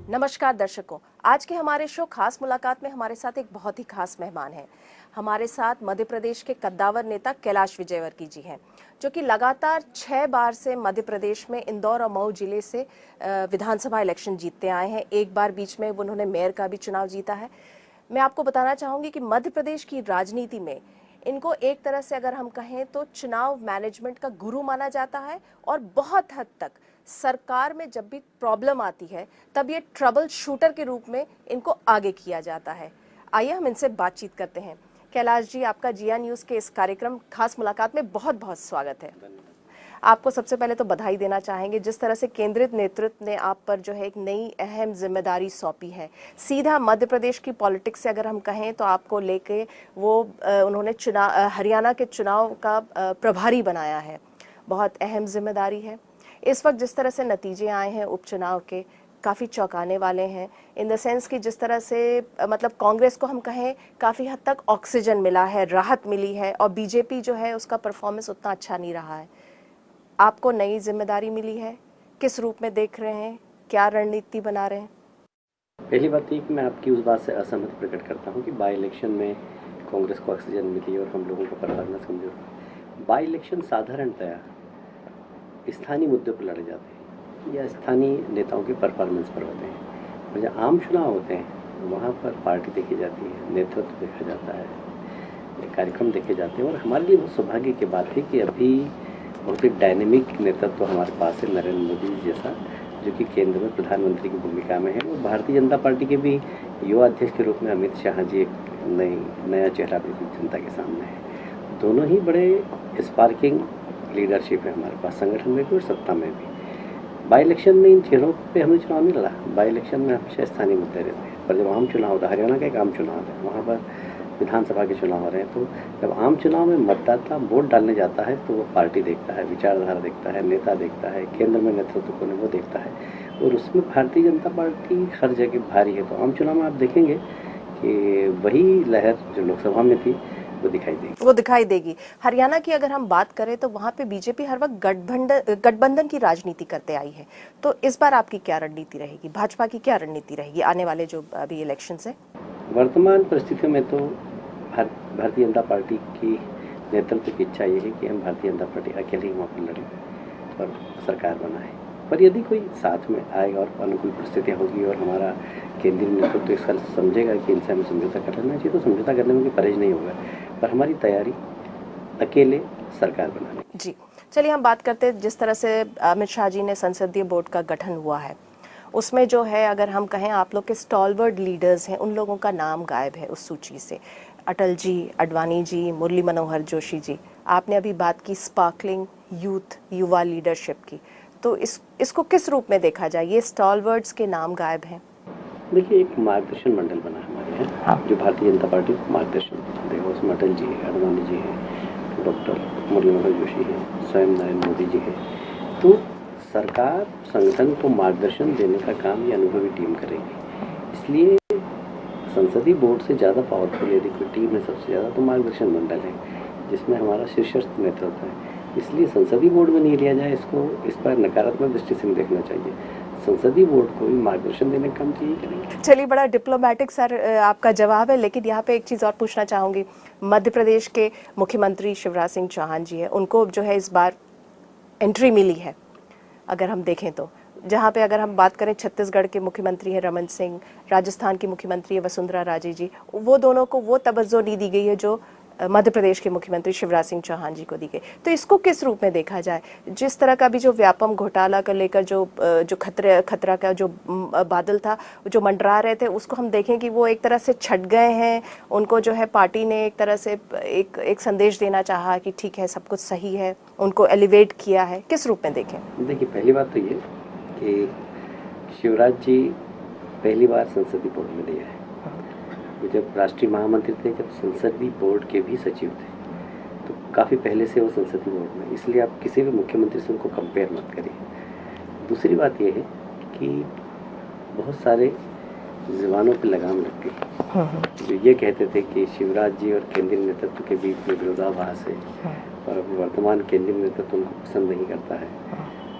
नमस्कार दर्शकों, आज के हमारे शो खास मुलाकात में हमारे साथ एक बहुत ही खास मेहमान हैं। हमारे साथ मध्य प्रदेश के कद्दावर नेता कैलाश विजयवर्गीय जी हैं, जो कि लगातार 6 बार से मध्य प्रदेश में इंदौर और मऊ जिले से विधानसभा इलेक्शन जीतते आए हैं। एक बार बीच में उन्होंने मेयर का भी चुनाव जीता है। मैं आपको बताना चाहूँगी कि मध्य प्रदेश की राजनीति में इनको एक तरह से अगर हम कहें तो चुनाव मैनेजमेंट का गुरु माना जाता है और बहुत हद तक सरकार में जब भी प्रॉब्लम आती है तब ये ट्रबल शूटर के रूप में इनको आगे किया जाता है। आइए हम इनसे बातचीत करते हैं। कैलाश जी, आपका जिया न्यूज़ के इस कार्यक्रम खास मुलाकात में बहुत बहुत स्वागत है। आपको सबसे पहले तो बधाई देना चाहेंगे, जिस तरह से केंद्रित नेतृत्व ने आप पर जो है एक नई अहम जिम्मेदारी सौंपी है। सीधा मध्य प्रदेश की पॉलिटिक्स से अगर हम कहें तो आपको लेके वो उन्होंने हरियाणा के चुनाव का प्रभारी बनाया है। बहुत अहम जिम्मेदारी है। इस वक्त जिस तरह से नतीजे आए हैं उपचुनाव के, काफ़ी चौंकाने वाले हैं, इन द सेंस कि जिस तरह से मतलब कांग्रेस को हम कहें काफ़ी हद तक ऑक्सीजन मिला है, राहत मिली है, और बीजेपी जो है उसका परफॉर्मेंस उतना अच्छा नहीं रहा है। आपको नई जिम्मेदारी मिली है, किस रूप में देख रहे हैं, क्या रणनीति बना रहे हैं? पहली बात ये कि मैं आपकी उस बात से असहमति प्रकट करता हूँ कि बाई इलेक्शन में कांग्रेस को ऑक्सीजन मिली और हम लोगों का परफॉर्मेंस कमजोर हुआ। बाई इलेक्शन साधारणतया स्थानीय मुद्दों पर लड़े जाते हैं या स्थानीय नेताओं के परफॉर्मेंस पर होते हैं, और जब आम चुनाव होते हैं वहाँ पर पार्टी देखी जाती है, नेतृत्व देखा जाता है, कार्यक्रम देखे जाते हैं। और हमारे लिए बहुत सौभाग्य की बात है कि अभी बहुत ही डायनेमिक नेतृत्व हमारे पास है, नरेंद्र मोदी जैसा, जो कि केंद्र में प्रधानमंत्री की भूमिका में है। और भारतीय जनता पार्टी के भी युवा अध्यक्ष के रूप में अमित शाह जी एक नया चेहरा भी जनता के सामने है। दोनों ही बड़े स्पार्किंग लीडरशिप है हमारे पास, संगठन में भी और सत्ता में भी। बाई इलेक्शन में इन चेहरों पे हमें चुनाव नहीं लड़ा। बाई इलेक्शन में हमेशा स्थानीय मुद्दे रहते हैं, पर जब आम चुनाव होता है, हरियाणा का एक आम चुनाव है, वहाँ पर विधानसभा के चुनाव हो रहे हैं, तो जब आम चुनाव में मतदाता वोट डालने जाता है तो वो पार्टी देखता है, विचारधारा देखता है, नेता देखता है, केंद्र में नेतृत्व कौन है वो देखता है, और उसमें भारतीय जनता पार्टी हर जगह भारी है। तो आम चुनाव में आप देखेंगे कि वही लहर जो लोकसभा में थी वो दिखाई देगी। हरियाणा की अगर हम बात करें तो वहाँ पे बीजेपी हर वक्त गठबंधन की राजनीति करते आई है, तो इस बार आपकी क्या रणनीति रहेगी, भाजपा की क्या रणनीति रहेगी आने वाले जो अभी इलेक्शन है? वर्तमान परिस्थितियों में तो भारतीय जनता पार्टी की नेतृत्व की इच्छा ये है कि हम भारतीय जनता पार्टी अकेले ही वहाँ पर लड़ें और सरकार बनाएं। पर यदि कोई साथ में आएगा और अनुकूल परिस्थितियाँ होगी और हमारा केंद्रीय नेतृत्व तो इसका समझेगा कि इनसे हमें समझौता कर लेना चाहिए, तो समझौता करने में कोई परहेज नहीं होगा। पर हमारी तैयारी अकेले सरकार बनाने की। जी, चलिए हम बात करते हैं जिस तरह से अमित शाह जी ने संसदीय बोर्ड का गठन हुआ है, उसमें जो है अगर हम कहें आप लोग के स्टॉलवर्ड लीडर्स हैं, उन लोगों का नाम गायब है उस सूची से। अटल जी, अडवाणी जी, मुरली मनोहर जोशी जी। आपने अभी बात की स्पार्कलिंग यूथ, युवा लीडरशिप की, तो इसको किस रूप में देखा जाए, ये स्टॉलवर्ड्स के नाम गायब हैं? देखिए, एक मार्गदर्शन मंडल बना हमारे यहाँ जो भारतीय जनता पार्टी को मार्गदर्शन देगा। उसमें अटल जी है, अडवाणी जी हैं, डॉक्टर मुरली मनोहर जोशी हैं, स्वयं नरेंद्र मोदी जी हैं। तो सरकार संगठन को मार्गदर्शन देने का काम ये अनुभवी टीम करेगी। इसलिए संसदीय बोर्ड से ज़्यादा पावरफुल यदि कोई टीम है सबसे ज़्यादा तो मार्गदर्शन मंडल है, जिसमें हमारा शीर्षस्थ नेतृत्व है। इसलिए संसदीय बोर्ड में नहीं लिया जाए, इसको इस पर नकारात्मक दृष्टि से नहीं देखना चाहिए। संसदीय बोर्ड को भी मार्गदर्शन देने का काम चाहिए करेंगे। चलिए, बड़ा डिप्लोमेटिक सर आपका जवाब है, लेकिन यहाँ पे एक चीज़ और पूछना चाहूँगी। मध्य प्रदेश के मुख्यमंत्री शिवराज सिंह चौहान जी है, उनको जो है इस बार एंट्री मिली है अगर हम देखें तो, जहाँ पे अगर हम बात करें छत्तीसगढ़ के मुख्यमंत्री है रमन सिंह, राजस्थान की मुख्यमंत्री है वसुंधरा राजे जी, वो दोनों को वो तवज्जो नहीं दी गई है जो मध्य प्रदेश के मुख्यमंत्री शिवराज सिंह चौहान जी को दी गई। तो इसको किस रूप में देखा जाए? जिस तरह का भी जो व्यापम घोटाला को लेकर जो खतरा का जो बादल था जो मंडरा रहे थे, उसको हम देखें कि वो एक तरह से छट गए हैं। उनको जो है पार्टी ने एक तरह से एक संदेश देना चाहा कि ठीक है, सब कुछ सही है, उनको एलिवेट किया है। किस रूप में देखें? देखिए, पहली बात तो ये कि शिवराज जी पहली बार संसदीय बोर्ड में दिया है। जब राष्ट्रीय महामंत्री थे, जब संसदीय बोर्ड के भी सचिव थे, तो काफ़ी पहले से वो संसदीय बोर्ड में, इसलिए आप किसी भी मुख्यमंत्री से उनको कंपेयर मत करिए। दूसरी बात ये है कि बहुत सारे जवानों पर लगाम लग गई जो ये कहते थे कि शिवराज जी और केंद्रीय नेतृत्व के बीच में विरोधाभास है और अब वर्तमान केंद्रीय नेतृत्व उनको पसंद नहीं करता है।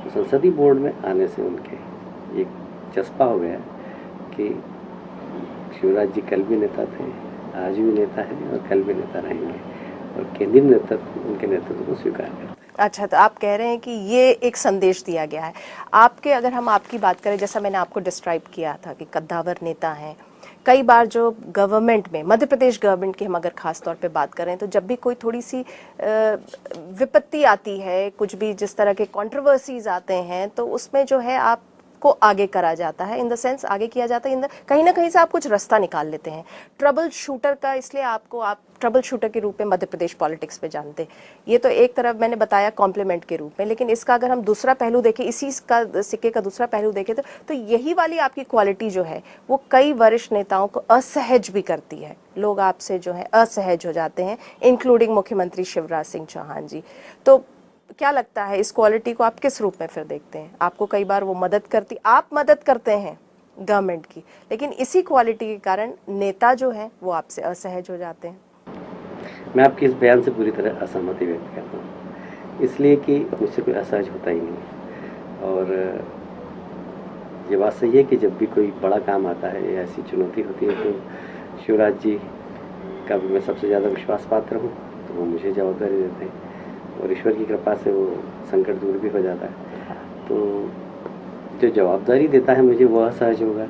तो संसदीय बोर्ड में आने से उनके एक चस्पा हो गया कि शिवराज जी कल भी नेता थे, आज भी नेता हैं और कल भी नेता रहेंगे, और केंद्रीय नेतृत्व उनके नेतृत्व को स्वीकार करते हैं। अच्छा, तो आप कह रहे हैं कि ये एक संदेश दिया गया है आपके। अगर हम आपकी बात करें, जैसा मैंने आपको डिस्क्राइब किया था कि कद्दावर नेता हैं, कई बार जो गवर्नमेंट में, मध्य प्रदेश गवर्नमेंट की हम अगर खास तौर पे बात करें, तो जब भी कोई थोड़ी सी विपत्ति आती है, कुछ भी जिस तरह के कंट्रोवर्सीज आते हैं, तो उसमें जो है आपको आगे करा जाता है, इन द सेंस आगे किया जाता है, कहीं ना कहीं से आप कुछ रास्ता निकाल लेते हैं। ट्रबल शूटर का इसलिए आपको, आप ट्रबल शूटर के रूप में मध्य प्रदेश पॉलिटिक्स में जानते हैं। ये तो एक तरफ मैंने बताया कॉम्प्लीमेंट के रूप में, लेकिन इसका अगर हम दूसरा पहलू देखें, इसी का सिक्के का दूसरा पहलू देखें, तो यही वाली आपकी क्वालिटी जो है वो कई वरिष्ठ नेताओं को असहज भी करती है। लोग आपसे जो है असहज हो जाते हैं, इंक्लूडिंग मुख्यमंत्री शिवराज सिंह चौहान जी। तो क्या लगता है, इस क्वालिटी को आप किस रूप में फिर देखते हैं? आपको कई बार वो मदद करती, आप मदद करते हैं गवर्नमेंट की, लेकिन इसी क्वालिटी के कारण नेता जो है वो आपसे असहज हो जाते हैं। मैं आपके इस बयान से पूरी तरह असहमति व्यक्त करता हूँ, इसलिए कि मुझसे कोई असहज होता ही नहीं। और ये बात सही है कि जब भी कोई बड़ा काम आता है या ऐसी चुनौती होती है, तो शिवराज जी का भी मैं सबसे ज़्यादा विश्वास पात्र हूँ, तो वो मुझे जवाबदारी देते हैं, और ईश्वर की कृपा से वो संकट दूर भी हो जाता है। तो जो जवाबदारी देता है मुझे, वह असहज होगा।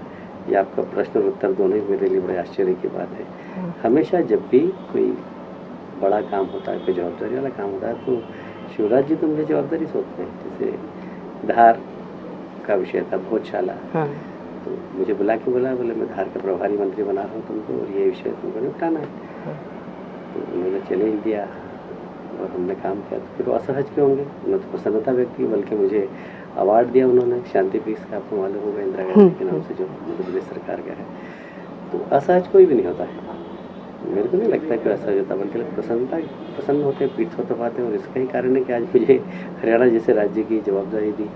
ये आपका प्रश्न और उत्तर दोनों ही मेरे लिए बड़े आश्चर्य की बात है। हमेशा जब भी कोई बड़ा काम होता है, कोई जवाबदारी वाला काम होता है, तो शिवराज जी तो मुझे जवाबदारी सौंपते हैं। जैसे धार का विषय था, भोजशाला, तो मुझे बुला के बोला, बोले मैं धार का प्रभारी मंत्री बना रहा हूँ तुमको, और ये विषय तुमको निपटाना है। तो उन्होंने चैलेंज दिया और हमने काम किया। तो फिर वो असहज क्यों होंगे? उन्होंने तो प्रसन्नता व्यक्त की, बल्कि मुझे अवार्ड दिया उन्होंने, शांति पीस का, आपको मालूम होगा, इंदिरा गांधी के नाम से, जो मध्य प्रदेश सरकार का है। तो असहज कोई भी नहीं होता है, मेरे को नहीं लगता कि असहज होता, बल्कि प्रसन्न होते हैं, पीठ थोप पाते हैं। और इसका ही कारण है कि आज मुझे हरियाणा जैसे राज्य की जवाबदारी दी।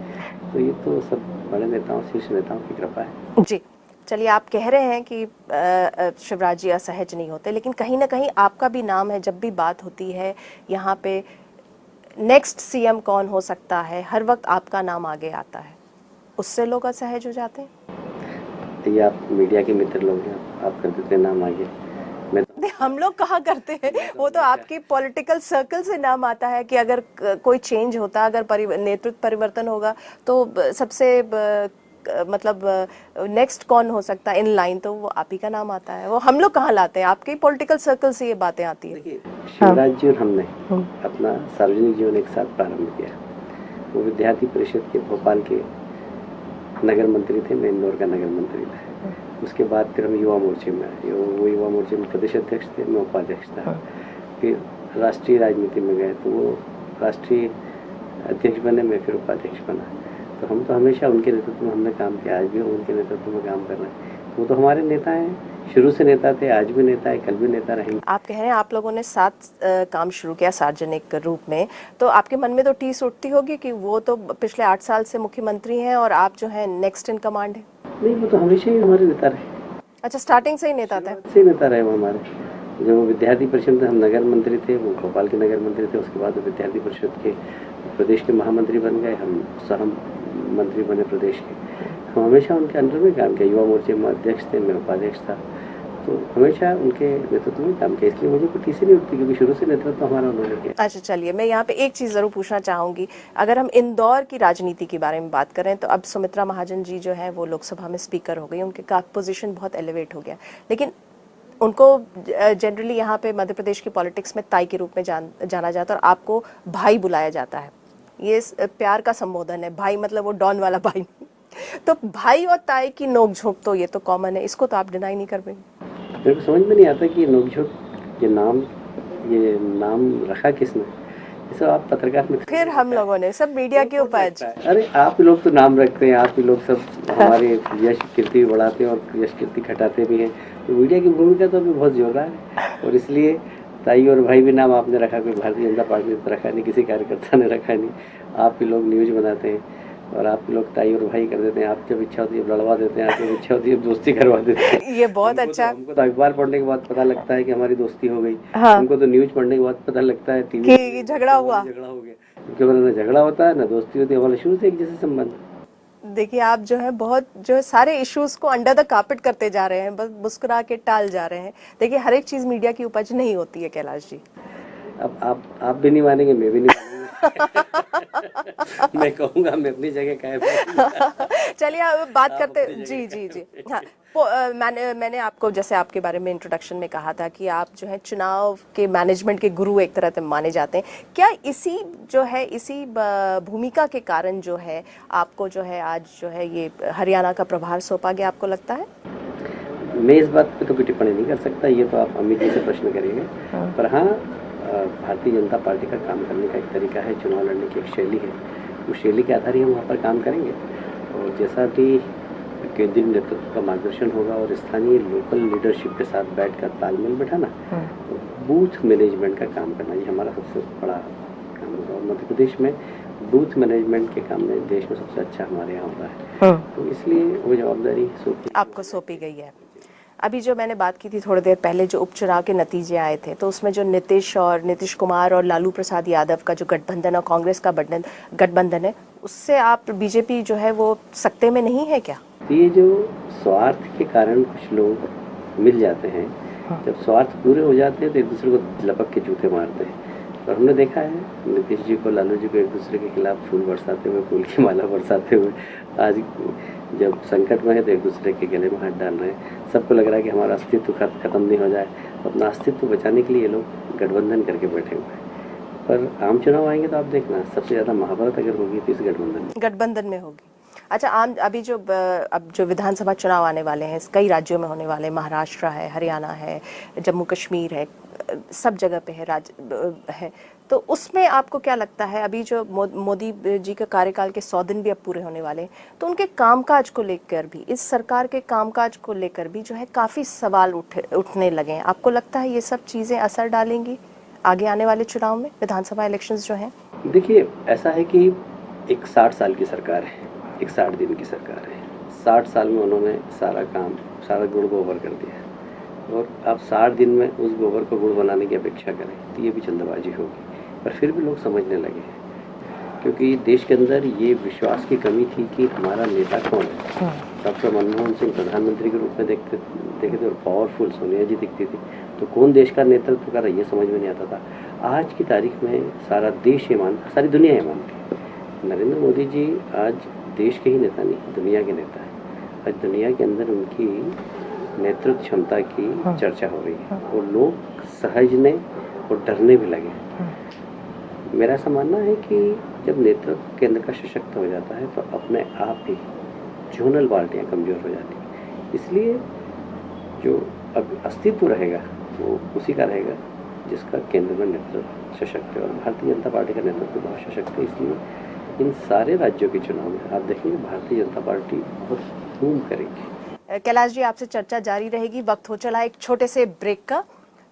तो ये तो सब बड़े नेताओं, शीर्ष नेताओं की कृपा है। जी, चलिए, आप कह रहे हैं कि शिवराज जी असहज नहीं होते, लेकिन कहीं ना कहीं आपका भी नाम है। जब भी बात होती है यहाँ पे नेक्स्ट सीएम कौन हो सकता है, हर वक्त आपका नाम आगे आता है, उससे लोग असहज हो जाते हैं। ये आप मीडिया के मित्र लोग हैं, आप कर देते हैं नाम आगे। मैं तो हम लोग कहाँ करते हैं, वो तो आपकी पॉलिटिकल सर्कल से नाम आता है कि अगर कोई चेंज होता, अगर नेतृत्व परिवर्तन होगा, तो सबसे मतलब नेक्स्ट कौन हो सकता है इन लाइन, तो वो आप ही का नाम आता है। वो हम लोग कहाँ लाते हैं, आपके पॉलिटिकल सर्कल से ये बातें आती है। देखिए, शिवराज जी और हमने अपना सार्वजनिक जीवन एक साथ प्रारंभ किया। वो विद्यार्थी परिषद के भोपाल के नगर मंत्री थे, मैं इंदौर का नगर मंत्री था। उसके बाद फिर हम युवा मोर्चे में आए, वो युवा मोर्चे में प्रदेश अध्यक्ष थे, मैं उपाध्यक्ष था। फिर राष्ट्रीय राजनीति में गए, तो वो राष्ट्रीय अध्यक्ष बने, मैं फिर उपाध्यक्ष बना। तो हम तो हमेशा उनके नेतृत्व में हमने काम किया, आज भी हम उनके नेतृत्व में काम कर रहे हैं। वो तो हमारे नेता हैं, शुरू से नेता थे, आज भी नेता है, कल भी नेता रहेंगे। आप कह रहे हैं आप लोगों ने साथ काम शुरू किया सार्वजनिक रूप में, तो आपके मन में तो टीस उठती होगी कि वो तो पिछले 8 साल से मुख्यमंत्री हैं और आप जो हैं नेक्स्ट इन कमांड है। नहीं, वो तो हमेशा ही हमारे नेता रहे। अच्छा, स्टार्टिंग से ही नेता थे? से नेता रहे वो हमारे। जब वो विद्यार्थी परिषद में हम नगर मंत्री थे, वो भोपाल के नगर मंत्री थे, उसके बाद वो विद्यार्थी परिषद के प्रदेश के महामंत्री बन गए, हम सह मंत्री बने प्रदेश के। हम हमेशा उनके अंडर में काम किया, युवा मोर्चे में अध्यक्ष थे, मैं उपाध्यक्ष था, तो हमेशा उनके नेतृत्व में काम किया। इसलिए मुझे कोई टीसी नहीं उठती, क्योंकि शुरू से नेतृत्व हमारा उन्होंने किया। अच्छा, चलिए, मैं यहाँ पे एक चीज़ ज़रूर पूछना चाहूँगी। अगर हम इंदौर की राजनीति के बारे में बात करें, तो अब सुमित्रा महाजन जी जो है वो लोकसभा में स्पीकर हो गई, उनके का पोजीशन बहुत एलिवेट हो गया, लेकिन उनको जनरली यहाँ पे मध्य प्रदेश की पॉलिटिक्स में ताई के रूप में जाना जाता है, और आपको भाई बुलाया जाता है। ये प्यार का संबोधन है, भाई मतलब वो डॉन वाला भाई। तो भाई और ताई की नोकझोंक तो ये तो कॉमन है, इसको तो आप डिनाई नहीं कर पाएंगे। मेरे को समझ में नहीं आता कि नोकझोंक, ये नाम रखा किसने? इसे आप पत्रकार में, फिर हम लोगों ने सब मीडिया के उपज। अरे आप ही लोग तो नाम रखते हैं, आप ही लोग सब हमारे यश कीर्ति बढ़ाते हैं और यश कीर्ति घटाते भी हैं। तो मीडिया की भूमिका तो अभी बहुत जोर रहा है, और इसलिए ताई और भाई भी नाम आपने रखा, कोई भारतीय जनता पार्टी ने तो रखा नहीं, किसी कार्यकर्ता ने रखा नहीं। आप ही लोग न्यूज बनाते हैं और आप लोग ताई और भाई कर देते हैं। आप जब इच्छा होती है लड़वा देते हैं, आप जब इच्छा होती है दोस्ती करवा देते हैं। ये बहुत अच्छा। हमको तो अखबार पढ़ने के बाद पता लगता है कि हमारी दोस्ती हो गई। हाँ। हमको तो न्यूज पढ़ने के बाद पता लगता है टीवी कि झगड़ा हुआ। हो गया, क्योंकि हमारा ना झगड़ा होता है ना दोस्ती होती है, हमारा शुरू से एक जैसे संबंध। देखिए आप जो है बहुत जो है सारे इश्यूज को अंडर द कार्पेट करते जा रहे हैं, बस मुस्कुरा के टाल जा रहे हैं। देखिए हर एक चीज मीडिया की उपज नहीं होती है कैलाश जी। अब आप भी नहीं मानेंगे, मैं भी नहीं मानूंगा। मैं कहूँगा मैं अपनी जगह कायम रहूंगा। चलिए अब बात आप करते अपनी जी जगह जी जी हाँ। मैंने आपको जैसे आपके बारे में इंट्रोडक्शन में कहा था कि आप जो है चुनाव के मैनेजमेंट के गुरु एक तरह से माने जाते हैं। क्या इसी जो है इसी भूमिका के कारण जो है आपको जो है आज जो है ये हरियाणा का प्रभार सौंपा गया, आपको लगता है? मैं इस बात पे तो कोई टिप्पणी नहीं कर सकता, ये तो आप अमित जी से प्रश्न करेंगे। पर हाँ, भारतीय जनता पार्टी का काम करने का एक तरीका है, चुनाव लड़ने की एक शैली है। उस शैली के आधार ही हम वहाँ पर काम करेंगे, और जैसा भी केंद्रीय नेतृत्व का मार्गदर्शन होगा और स्थानीय लोकल लीडरशिप के साथ बैठकर तालमेल बैठाना, तो बूथ मैनेजमेंट का काम करना, ये हमारा सबसे बड़ा काम होगा। और मध्य प्रदेश में बूथ मैनेजमेंट के काम में देश में सबसे अच्छा हमारे यहाँ हो रहा है, तो इसलिए वो जवाबदारी आपको सौंपी गई है। अभी जो मैंने बात की थी थोड़ी देर पहले, जो उपचुनाव के नतीजे आए थे, तो उसमें जो नीतीश कुमार और लालू प्रसाद यादव का जो गठबंधन और कांग्रेस का गठबंधन है, उससे आप बीजेपी जो है वो सकते में नहीं है क्या? ये जो स्वार्थ के कारण कुछ लोग मिल जाते हैं, जब स्वार्थ पूरे हो जाते हैं तो एक दूसरे को लपक के जूते मारते हैं। और हमने देखा है नीतीश जी को, लालू जी को एक दूसरे के खिलाफ फूल बरसाते हुए, फूल की माला बरसाते हुए, आज जब संकट में है तो एक दूसरे के गले में हाथ डाल रहे हैं। सबको लग रहा है कि हमारा अस्तित्व खत्म नहीं हो जाए, अपना अस्तित्व बचाने के लिए ये लोग गठबंधन करके बैठे हुए हैं। पर आम चुनाव आएंगे तो आप देखना, सबसे ज़्यादा महाभारत अगर होगी तो इस गठबंधन में होगी। अच्छा, अभी जो अब जो विधानसभा चुनाव आने वाले हैं, कई राज्यों में होने वाले हैं, महाराष्ट्र है, हरियाणा है, जम्मू कश्मीर है, सब जगह पे है है, तो उसमें आपको क्या लगता है, अभी जो मोदी जी के कार्यकाल के 100 दिन भी अब पूरे होने वाले हैं, तो उनके कामकाज को लेकर भी, इस सरकार के कामकाज को लेकर भी जो है काफ़ी सवाल उठने लगे हैं। आपको लगता है ये सब चीज़ें असर डालेंगी आगे आने वाले चुनाव में, विधानसभा इलेक्शंस जो हैं? देखिए, ऐसा है कि एक 60 साल की सरकार है, एक 60 दिन की सरकार है। 60 साल में उन्होंने सारा काम, सारा गुड़ गोबर कर दिया, और अब 60 दिन में उस गोबर को गुड़ बनाने की अपेक्षा करें तो ये भी जल्दबाजी होगी। पर फिर भी लोग समझने लगे हैं, क्योंकि देश के अंदर ये विश्वास की कमी थी कि हमारा नेता कौन है। डॉक्टर मनमोहन सिंह प्रधानमंत्री के रूप में देखते थे और पावरफुल सोनिया जी दिखती थी, तो कौन देश का नेतृत्व कर रहा है ये समझ में नहीं आता था। आज की तारीख में सारा देश ये मानता, सारी दुनिया ये मानती है नरेंद्र मोदी जी आज देश के ही नेता नहीं, दुनिया के नेता है। आज दुनिया के अंदर उनकी नेतृत्व क्षमता की चर्चा हो रही है, और लोग सहजने और डरने भी लगे। मेरा ऐसा मानना है कि जब नेतृत्व केंद्र का सशक्त हो जाता है तो अपने आप ही जोनल पार्टियाँ कमज़ोर हो जाती हैं। इसलिए जो अब अस्तित्व रहेगा वो उसी का रहेगा जिसका केंद्र में नेतृत्व सशक्त है, और भारतीय जनता पार्टी का नेतृत्व बहुत सशक्त है। इसलिए इन सारे राज्यों के चुनाव में आप देखेंगे भारतीय जनता पार्टी बहुत धूम करेगी। कैलाश जी, आपसे चर्चा जारी रहेगी। वक्त हो चला एक छोटे से ब्रेक का,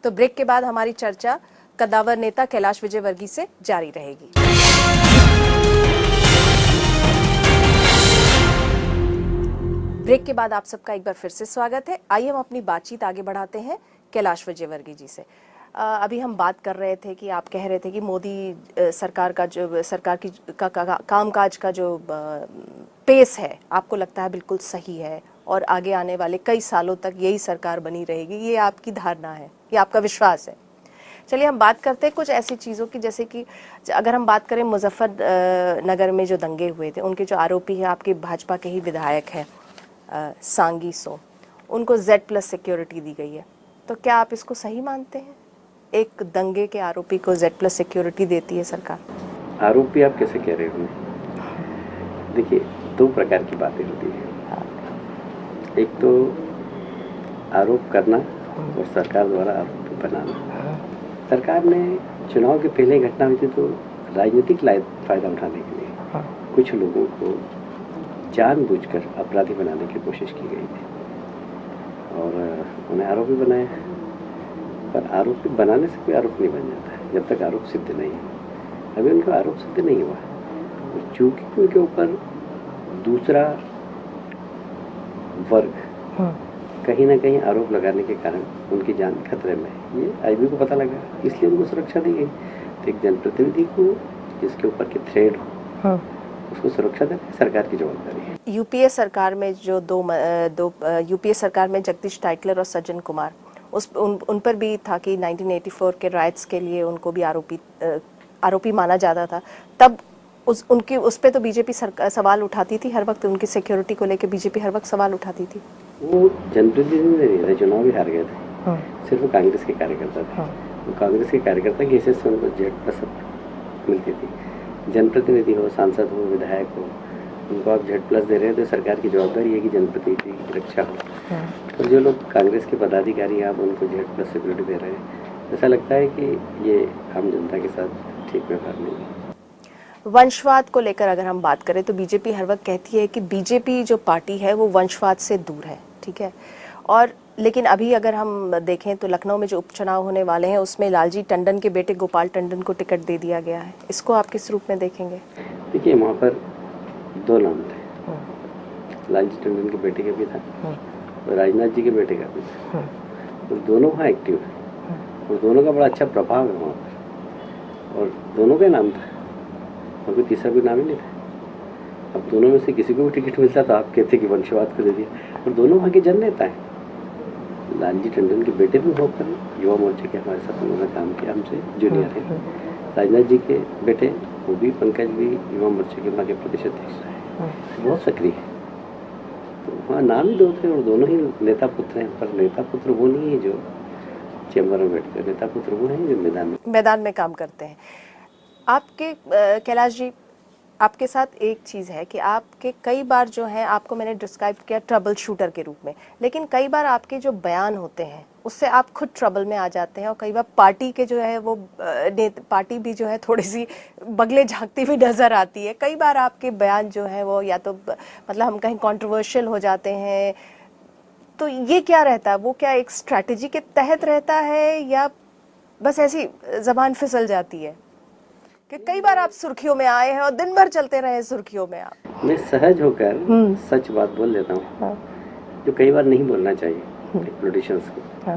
तो ब्रेक के बाद हमारी चर्चा कद्दावर नेता कैलाश विजयवर्गीय से जारी रहेगी। ब्रेक के बाद आप सबका एक बार फिर से स्वागत है। आइए हम अपनी बातचीत आगे बढ़ाते हैं कैलाश विजयवर्गीय जी से। अभी हम बात कर रहे थे कि आप कह रहे थे कि मोदी सरकार का जो कामकाज का जो पेस है, आपको लगता है बिल्कुल सही है, और आगे आने वाले कई सालों तक यही सरकार बनी रहेगी, ये आपकी धारणा है, ये आपका विश्वास है। चलिए हम बात करते हैं कुछ ऐसी चीज़ों की, जैसे कि अगर हम बात करें मुजफ्फरनगर में जो दंगे हुए थे, उनके जो आरोपी है आपके भाजपा के ही विधायक हैं सांगी सो, उनको Z+ सिक्योरिटी दी गई है, तो क्या आप इसको सही मानते हैं? एक दंगे के आरोपी को Z+ सिक्योरिटी देती है सरकार? आरोपी आप कैसे कह रहे हो? देखिए, दो प्रकार की बातें होती हैं। एक तो आरोप करना और सरकार द्वारा आरोप बनाना। सरकार ने चुनाव के पहले घटना हुई थी तो राजनीतिक फायदा उठाने के लिए कुछ लोगों को जानबूझकर अपराधी बनाने की कोशिश की गई थी, और उन्हें आरोपी बनाया। पर आरोपी बनाने से कोई आरोप नहीं बन जाता है जब तक आरोप सिद्ध नहीं हो। अभी उनका आरोप सिद्ध नहीं हुआ, और चूंकि उनके ऊपर दूसरा वर्ग कहीं ना कहीं आरोप लगाने के कारण उनकी जान खतरे में, ये आईबी को पता लगा, इसलिए उनको सुरक्षा दी गई। तो एक जनप्रतिनिधि को जिसके ऊपर के थ्रेड हो उसको सुरक्षा देना सरकार की जवाबदारी है। यूपीए सरकार में जो दो यूपीए सरकार में जगदीश टाइटलर और सज्जन कुमार, उन पर भी था कि 1984 के राइट्स के लिए उनको भी आरोपी माना जाता था। तब उस पे तो बीजेपी सवाल उठाती थी हर वक्त, उनकी सिक्योरिटी को लेकर बीजेपी हर वक्त सवाल उठाती थी। वो जनप्रतिनिधि नहीं थे, चुनाव भी हार गए थे। सिर्फ वो कांग्रेस के कार्यकर्ता थे। वो कांग्रेस के कार्यकर्ता की हैसियत से उनको Z+ मिलती थी। जनप्रतिनिधि हो, सांसद हो, विधायक हो, उनको आप Z+ दे रहे हैं तो सरकार की जवाबदारी है कि जनप्रतिनिधि की रक्षा हो। और जो लोग कांग्रेस के पदाधिकारी आप उनको Z+ सिक्योरिटी दे रहे हैं, ऐसा लगता है कि ये आम जनता के साथ ठीक व्यवहार नहीं है। वंशवाद को लेकर अगर हम बात करें तो बीजेपी हर वक्त कहती है कि बीजेपी जो पार्टी है वो वंशवाद से दूर है, ठीक है। और लेकिन अभी अगर हम देखें तो लखनऊ में जो उपचुनाव होने वाले हैं उसमें लालजी टंडन के बेटे गोपाल टंडन को टिकट दे दिया गया है। इसको आप किस रूप में देखेंगे? देखिए, वहाँ पर 2 नाम थे, लालजी टंडन के बेटे का भी था और राजनाथ जी के बेटे का भी था। और दोनों वहाँ एक्टिव है और दोनों का बड़ा अच्छा प्रभाव है वहाँ पर, और दोनों का नाम था और कोई तीसरा कोई नाम ही नहीं था। अब दोनों में से किसी को भी टिकट मिलता तो आप कहते कि वंशवाद को दे दिया। और दोनों वहाँ के जननेता हैं। लालजी टंडन के बेटे भी होकर युवा मोर्चे के हमारे साथ उन्होंने काम किया, हमसे जूनियर है। राजनाथ जी के बेटे वो भी, पंकज भी युवा मोर्चे के वहाँ के प्रदेश अध्यक्ष रहे, बहुत सक्रिय है। तो वहाँ नाम ही 2 थे और दोनों ही नेता पुत्र हैं। पर नेता पुत्र वो नहीं है जो चैम्बर में बैठते हैं, नेता पुत्र वो हैं जो मैदान में काम करते हैं। आपके कैलाश जी, आपके साथ एक चीज़ है कि आपके कई बार जो है, आपको मैंने डिस्क्राइब किया ट्रबल शूटर के रूप में, लेकिन कई बार आपके जो बयान होते हैं उससे आप खुद ट्रबल में आ जाते हैं और कई बार पार्टी के जो है वो पार्टी भी जो है थोड़ी सी बगले झांकती हुई नज़र आती है। कई बार आपके बयान जो है वो या तो मतलब हम कहीं कंट्रोवर्शियल हो जाते हैं। तो ये क्या रहता है? वो क्या एक स्ट्रैटेजी के तहत रहता है या बस ऐसी ज़बान फिसल जाती है कि कई बार आप सुर्खियों में आए हैं और दिन भर चलते रहे सुर्खियों में? आप मैं सहज होकर सच बात बोल देता हूँ, जो कई बार नहीं बोलना चाहिए पॉलिटिशियंस को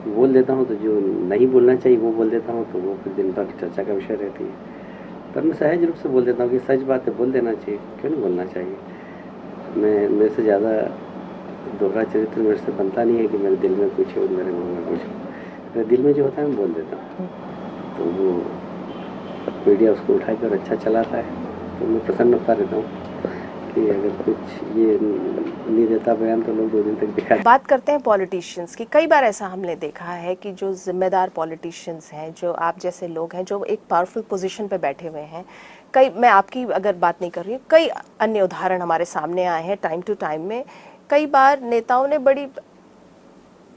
बोल देता हूँ, तो जो नहीं बोलना चाहिए वो बोल देता हूँ, तो वो फिर दिन भर चर्चा का विषय रहती है। पर मैं सहज रूप से बोल देता हूँ कि सच बात है, बोल देना चाहिए, क्यों नहीं बोलना चाहिए। मेरे से ज़्यादा दोहरा चरित्र मेरे से बनता नहीं है कि मेरे दिल में कुछ है और मेरे मुँह में कुछ है। मेरे दिल में जो होता है मैं बोल देता हूँ, तो वो मीडिया उसको उठाकर अच्छा चलाता है, तो मैं प्रसन्न होता रहता हूँ कि अगर कुछ ये नहीं देता बयान तो लोग 2 दिन तक दिखा। बात करते हैं पॉलिटिशियंस की। कई बार ऐसा हमने देखा है कि जो जिम्मेदार पॉलिटिशियंस हैं, जो आप जैसे लोग हैं, जो एक पावरफुल पोजीशन पे बैठे हुए हैं, मैं आपकी अगर बात नहीं कर रही हूँ, कई अन्य उदाहरण हमारे सामने आए हैं टाइम टू टाइम में। कई बार नेताओं ने बड़ी,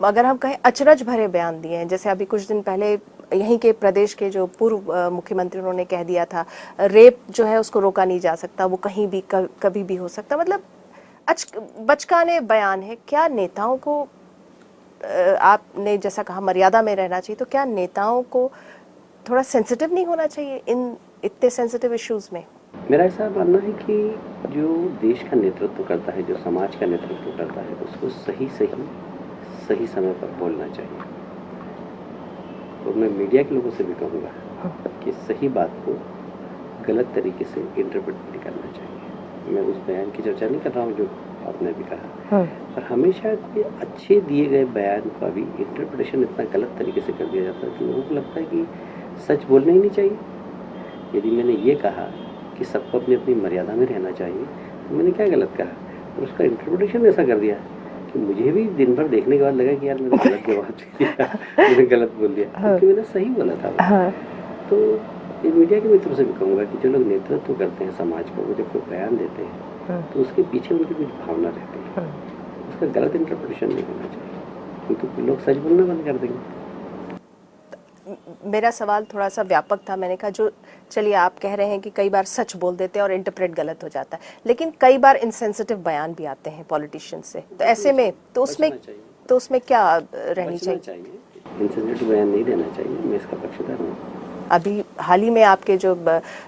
अगर हम कहें, अचरज भरे बयान दिए हैं। जैसे अभी कुछ दिन पहले यहीं के प्रदेश के जो पूर्व मुख्यमंत्री, उन्होंने कह दिया था रेप जो है उसको रोका नहीं जा सकता, वो कहीं भी कभी भी हो सकता। मतलब बचकाने बयान है। क्या नेताओं को, आपने जैसा कहा मर्यादा में रहना चाहिए, तो क्या नेताओं को थोड़ा सेंसिटिव नहीं होना चाहिए इन इतने सेंसिटिव इश्यूज में? मेरा ऐसा मानना है कि जो देश का नेतृत्व करता है, जो समाज का नेतृत्व करता है, उसको सही समय पर बोलना चाहिए। तो मैं मीडिया के लोगों से भी कहूँगा कि सही बात को गलत तरीके से इंटरप्रेट नहीं करना चाहिए। मैं उस बयान की चर्चा नहीं कर रहा हूँ जो आपने भी कहा, पर हमेशा कोई अच्छे दिए गए बयान का भी इंटरप्रिटेशन इतना गलत तरीके से कर दिया जाता है कि लोगों को लगता है कि सच बोलना ही नहीं चाहिए। यदि मैंने ये कहा कि सबको अपनी अपनी मर्यादा में रहना चाहिए, तो मैंने क्या गलत कहा? तो उसका इंटरप्रिटेशन ऐसा कर दिया कि मुझे भी दिन भर देखने के बाद लगा कि यार मैंने गलत जवाब दिया, मैंने गलत बोल दिया, क्योंकि मैंने सही बोला था। तो ये मीडिया के मित्रों से भी कहूँगा कि जो लोग नेतृत्व करते हैं समाज को, वो जब कोई बयान देते हैं तो उसके पीछे उनकी कुछ भावना रहती है, उसका गलत इंटरप्रिटेशन नहीं होना चाहिए, क्योंकि लोग सच बोलना बंद कर देंगे। मेरा सवाल थोड़ा सा व्यापक था। मैंने कहा, जो चलिए आप कह रहे हैं कि कई बार सच बोल देते हैं और इंटरप्रेट गलत हो जाता है, लेकिन कई बार इनसेंसिटिव बयान भी आते हैं पॉलिटिशियंस से, तो ऐसे में तो उसमें क्या रहनी चाहिए? इंसेंसिटिव बयान नहीं देना चाहिए, मैं इसका पक्षधर हूँ। अभी हाल ही में आपके जो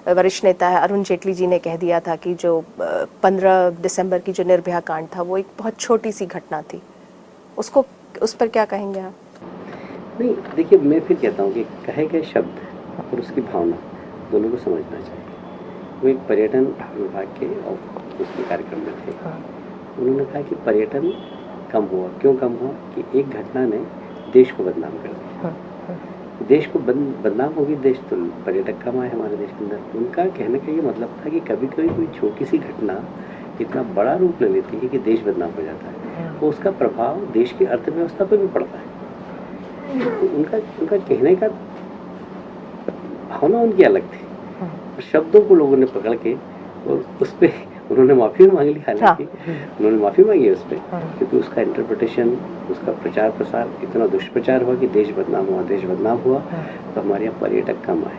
वरिष्ठ नेता है अरुण जेटली जी ने कह दिया था कि जो 15 दिसंबर की जो निर्भया कांड था वो एक बहुत छोटी सी घटना थी, उस पर क्या कहेंगे आप? नहीं, देखिए, मैं फिर कहता हूँ कि कहे गए शब्द और उसकी भावना दोनों को समझना चाहिए। वो एक पर्यटन विभाग के उसके कार्यक्रम में थे। हाँ। उन्होंने कहा कि पर्यटन कम हुआ। क्यों कम हुआ? कि एक घटना ने देश को बदनाम कर दिया। हाँ, हाँ। देश को बदनाम होगी, देश तो पर्यटक कम आए हमारे देश के अंदर। उनका कहने का ये मतलब था कि कभी कभी कोई छोटी सी घटना इतना बड़ा रूप ले लेती है कि देश बदनाम हो जाता है, तो उसका प्रभाव देश की अर्थव्यवस्था पर भी पड़ता है। तो उनका कहने का भावना उनकी अलग थी। शब्दों को लोगों ने पकड़ के और उस पर उन्होंने माफ़ी मांग ली। हालांकि उन्होंने माफ़ी मांगी है उस पर, क्योंकि उसका इंटरप्रिटेशन, उसका प्रचार प्रसार इतना दुष्प्रचार हुआ कि देश बदनाम हुआ, देश बदनाम हुआ, तो हमारे यहाँ पर्यटक कम आए,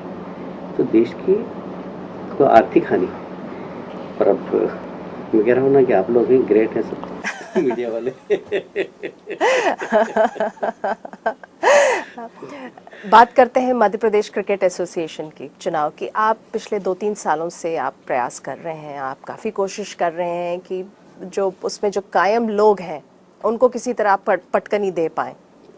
तो देश की तो आर्थिक हानि। और अब मैं कह रहा हूँ ना कि आप लोग ही ग्रेट हैं सब मीडिया वाले। बात करते हैं मध्य प्रदेश क्रिकेट एसोसिएशन की चुनाव की। आप पिछले 2-3 सालों से आप प्रयास कर रहे हैं, आप काफ़ी कोशिश कर रहे हैं कि जो उसमें जो कायम लोग हैं उनको किसी तरह आप पटकनी दे पाएँ,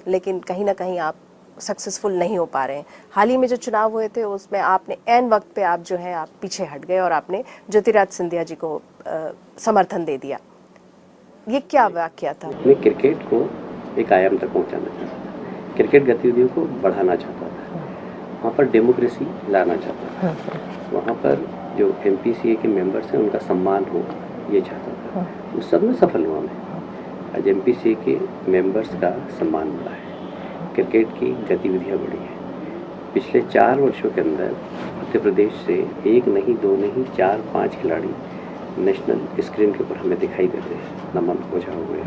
लेकिन कहीं ना कहीं आप सक्सेसफुल नहीं हो पा रहे हैं। हाल ही में जो चुनाव हुए थे उसमें आपने ऐन वक्त पे आप जो है आप पीछे हट गए और आपने ज्योतिराज सिंधिया जी को समर्थन दे दिया। ये क्या वाकया था? मैं क्रिकेट को एक आयाम तक पहुंचाना चाहता था, क्रिकेट गतिविधियों को बढ़ाना चाहता था, वहाँ पर डेमोक्रेसी लाना चाहता था, वहाँ पर जो MPCA के मेंबर्स हैं उनका सम्मान हो, ये चाहता था। उस सब में सफल हुआ मैं। आज MPCA के मेंबर्स का सम्मान बढ़ा है, क्रिकेट की गतिविधियाँ बढ़ी हैं। पिछले 4 वर्षों के अंदर मध्य प्रदेश से 1 नहीं 2 नहीं 4-5 खिलाड़ी नेशनल स्क्रीन के ऊपर हमें दिखाई देते हैं। नमन ओझा हो गए,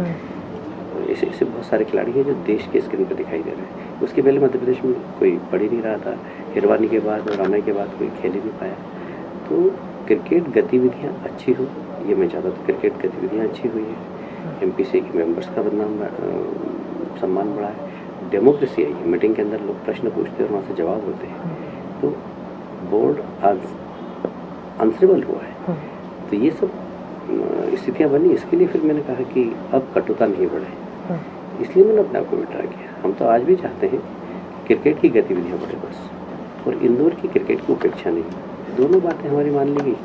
ऐसे बहुत सारे खिलाड़ी हैं जो देश के स्क्रीन पर दिखाई दे रहे हैं। उसके पहले मध्य प्रदेश में कोई पढ़ ही नहीं रहा था, हिरवानी के बाद और रामाई के बाद कोई खेल ही नहीं पाया। तो क्रिकेट गतिविधियाँ अच्छी हो, ये मैं चाहता था। क्रिकेट गतिविधियाँ अच्छी हुई है, MPCA के मेंबर्स का सम्मान बढ़ा है, डेमोक्रेसी आई है। मीटिंग के अंदर लोग प्रश्न पूछते हैं और वहाँ से जवाब होते हैं, तो बोर्ड आंसरेबल हुआ है। तो ये सब स्थितियाँ बनी। इसके लिए फिर मैंने कहा कि अब कटुता नहीं बढ़े, इसलिए मैंने अपने आप को विड्रा किया। हम तो आज भी चाहते हैं क्रिकेट की गतिविधियाँ बढ़े बस, और इंदौर की क्रिकेट की उपेक्षा नहीं। दोनों बातें हमारी मान ली गई।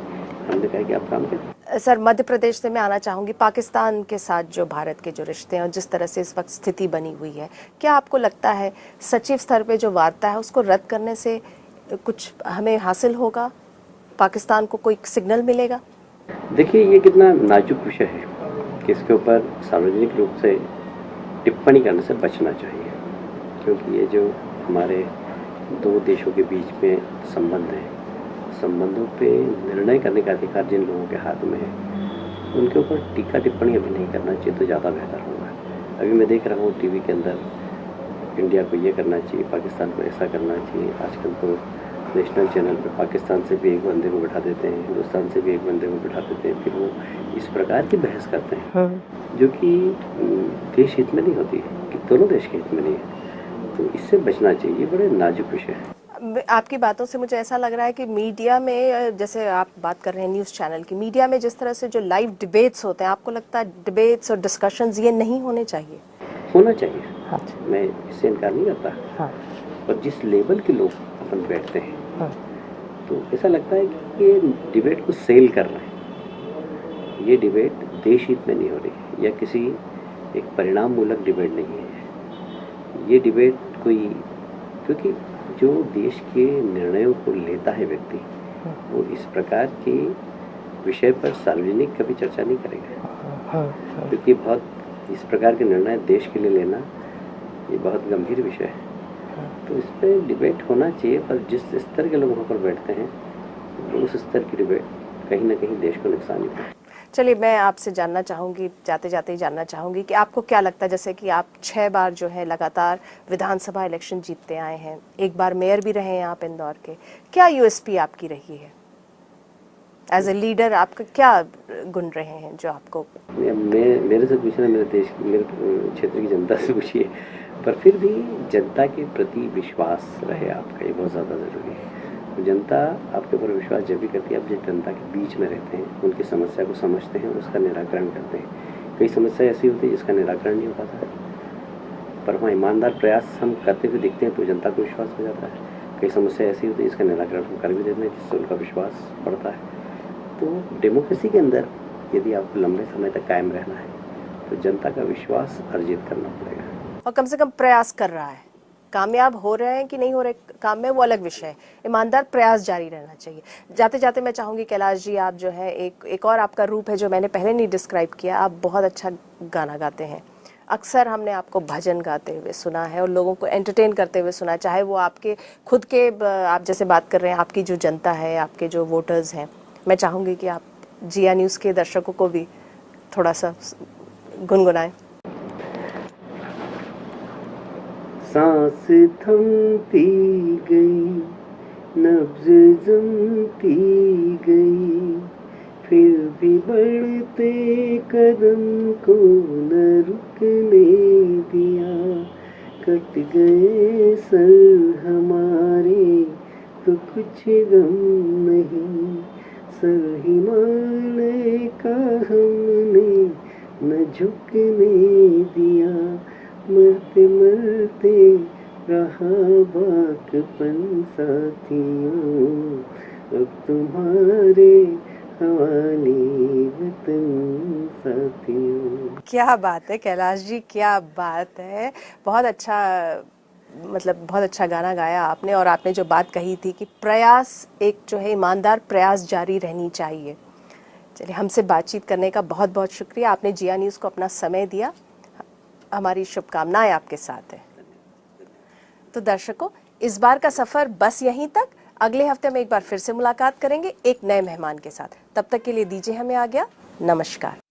हमने कहा कि आप काम करें। सर, मध्य प्रदेश से मैं आना चाहूँगी। पाकिस्तान के साथ जो भारत के जो रिश्ते हैं और जिस तरह से इस वक्त स्थिति बनी हुई है, क्या आपको लगता है सचिव स्तर पे जो वार्ता है उसको रद्द करने से कुछ हमें हासिल होगा? पाकिस्तान को कोई सिग्नल मिलेगा? देखिए, ये कितना नाजुक विषय है कि इसके ऊपर सार्वजनिक रूप से टिप्पणी करने से बचना चाहिए, क्योंकि ये जो हमारे 2 देशों के बीच में संबंध हैं, संबंधों पे निर्णय करने का अधिकार जिन लोगों के हाथ में है, उनके ऊपर टीका टिप्पणी अभी नहीं करना चाहिए तो ज़्यादा बेहतर होगा। अभी मैं देख रहा हूँ टीवी के अंदर इंडिया को ये करना चाहिए, पाकिस्तान को ऐसा करना चाहिए। आजकल तो नेशनल चैनल पे पाकिस्तान से भी एक बंदे को बिठा देते हैं, हिंदुस्तान से भी एक बंदे को बिठा देते हैं, फिर वो इस प्रकार की बहस करते हैं जो कि देश हित में नहीं होती है, कि दोनों देश के हित में नहीं है। तो इससे बचना चाहिए, ये बड़े नाजुक विषय है। आपकी बातों से मुझे ऐसा लग रहा है कि मीडिया में, जैसे आप बात कर रहे हैं न्यूज़ चैनल की, मीडिया में जिस तरह से जो लाइव डिबेट्स होते हैं, आपको लगता है डिबेट्स और डिस्कशंस ये नहीं होने चाहिए? होना चाहिए, मैं इससे इनकार नहीं करता। और जिस लेवल के लोग अपन बैठते हैं, तो ऐसा लगता है कि ये डिबेट को सेल कर रहे हैं। ये डिबेट देश हित में नहीं हो रही है, या किसी एक परिणाम मूलक डिबेट नहीं है। ये डिबेट कोई, क्योंकि जो देश के निर्णयों को लेता है व्यक्ति, वो इस प्रकार के विषय पर सार्वजनिक कभी चर्चा नहीं करेगा, क्योंकि बहुत इस प्रकार के निर्णय देश के लिए लेना ये बहुत गंभीर विषय है। तो इस पर डिबेट होना चाहिए, पर जिस स्तर के लोग वहाँ पर बैठते हैं, उस स्तर की डिबेट कहीं ना कहीं देश को नुकसान ही पहुँचाए। चलिए, मैं आपसे जानना चाहूँगी, जाते जाते ही जानना चाहूँगी कि आपको क्या लगता है, जैसे कि आप 6 बार जो है लगातार विधानसभा इलेक्शन जीतते आए हैं, एक बार मेयर भी रहे हैं आप इंदौर के, क्या USP आपकी रही है एज ए लीडर? आपका क्या गुण रहे हैं जो आपको? मेरे से पूछना, मेरे देश की, मेरे क्षेत्र की जनता से पूछिए, पर फिर भी जनता के प्रति विश्वास रहे आपका, ये बहुत ज़्यादा ज़रूरी है। जनता आपके ऊपर विश्वास जब भी करती है, आप जिस जनता के बीच में रहते हैं, उनकी समस्या को समझते हैं, उसका निराकरण करते हैं। कई समस्या ऐसी होती है जिसका निराकरण नहीं हो पाता है, पर वहाँ ईमानदार प्रयास हम करते हुए दिखते हैं तो जनता को विश्वास हो जाता है। कई समस्या ऐसी होती है जिसका निराकरण हम कर भी देते हैं, जिससे उनका विश्वास बढ़ता है। तो डेमोक्रेसी के अंदर यदि आपको लंबे समय तक कायम रहना है तो जनता का विश्वास अर्जित करना पड़ेगा। और कम से कम प्रयास कर रहा है। कामयाब हो रहे हैं कि नहीं हो रहे काम में वो अलग विषय है, ईमानदार प्रयास जारी रहना चाहिए। जाते जाते मैं चाहूँगी कैलाश जी, आप जो है एक और आपका रूप है जो मैंने पहले नहीं डिस्क्राइब किया, आप बहुत अच्छा गाना गाते हैं। अक्सर हमने आपको भजन गाते हुए सुना है और लोगों को एंटरटेन करते हुए सुना है, चाहे वो आपके खुद के आप जैसे बात कर रहे हैं, आपकी जो जनता है, आपके जो वोटर्स हैं। मैं चाहूँगी कि आप जिया न्यूज़ के दर्शकों को भी थोड़ा सा गुनगुनाएं। सांस थमती गई, नब्ज जमती गई, फिर भी बढ़ते कदम को न रुकने दिया। कट गए सर हमारे तो कुछ गम नहीं, सर हिमालय का हमने न झुकने दिया। मरते मरते रहा बाकपन साथियों, अब तुम्हारे हवाले वतन साथियों। क्या बात है कैलाश जी, क्या बात है। बहुत अच्छा, मतलब बहुत अच्छा गाना गाया आपने। और आपने जो बात कही थी कि प्रयास, एक जो है ईमानदार प्रयास जारी रहनी चाहिए। चलिए, हमसे बातचीत करने का बहुत बहुत शुक्रिया। आपने जिया न्यूज़ को अपना समय दिया। हमारी शुभकामनाएं आपके साथ है। तो दर्शकों, इस बार का सफ़र बस यहीं तक। अगले हफ्ते में एक बार फिर से मुलाकात करेंगे एक नए मेहमान के साथ। तब तक के लिए दीजिए हमें आज्ञा। नमस्कार।